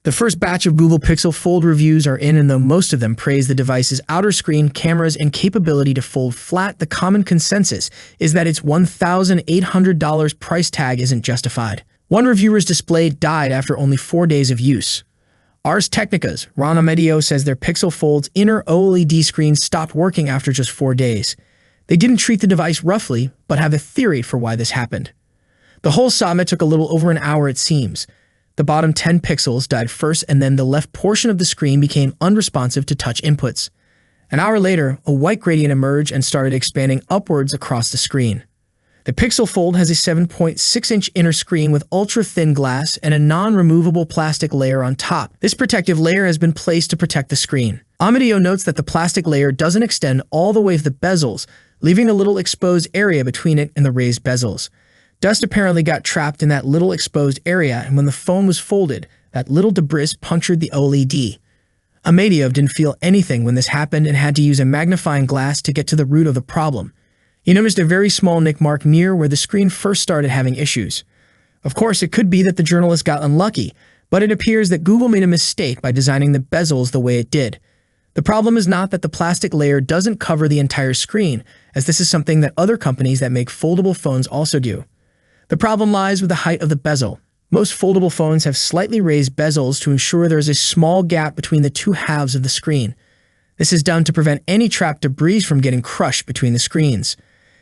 The first batch of Google Pixel Fold reviews are in, and though most of them praise the device's outer screen, cameras, and capability to fold flat, the common consensus is that its $1,800 price tag isn't justified. One reviewer's display died after only 4 days of use. Ars Technica's Amadeo says their Pixel Fold's inner OLED screen stopped working after just 4 days. They didn't treat the device roughly, but have a theory for why this happened. The whole saga took a little over an hour, it seems. The bottom 10 pixels died first, and then the left portion of the screen became unresponsive to touch inputs. An hour later, a white gradient emerged and started expanding upwards across the screen. The Pixel Fold has a 7.6-inch inner screen with ultra-thin glass and a non-removable plastic layer on top. This protective layer has been placed to protect the screen. Amadeo notes that the plastic layer doesn't extend all the way to the bezels, leaving a little exposed area between it and the raised bezels. Dust apparently got trapped in that little exposed area, and when the phone was folded, that little debris punctured the OLED. Amadeo didn't feel anything when this happened and had to use a magnifying glass to get to the root of the problem. He noticed a very small nick mark near where the screen first started having issues. Of course, it could be that the journalist got unlucky, but it appears that Google made a mistake by designing the bezels the way it did. The problem is not that the plastic layer doesn't cover the entire screen, as this is something that other companies that make foldable phones also do. The problem lies with the height of the bezel. Most foldable phones have slightly raised bezels to ensure there is a small gap between the two halves of the screen. This is done to prevent any trapped debris from getting crushed between the screens.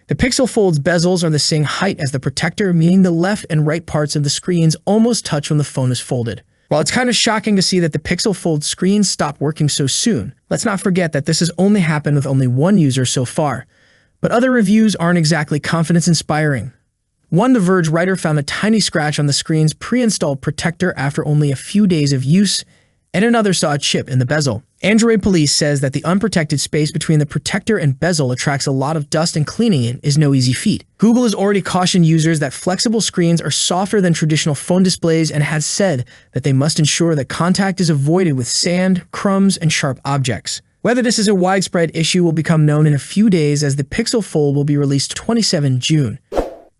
The Pixel Fold's bezels are the same height as the protector, meaning the left and right parts of the screens almost touch when the phone is folded. While it's kind of shocking to see that the Pixel Fold screen stopped working so soon, let's not forget that this has only happened with only one user so far. But other reviews aren't exactly confidence-inspiring. One The Verge writer found a tiny scratch on the screen's pre-installed protector after only a few days of use, and another saw a chip in the bezel. Android Police says that the unprotected space between the protector and bezel attracts a lot of dust, and cleaning it is no easy feat. Google has already cautioned users that flexible screens are softer than traditional phone displays and has said that they must ensure that contact is avoided with sand, crumbs, and sharp objects. Whether this is a widespread issue will become known in a few days, as the Pixel Fold will be released 27 June.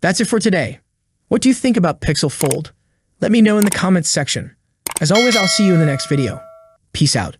That's it for today. What do you think about Pixel Fold? Let me know in the comments section. As always, I'll see you in the next video. Peace out.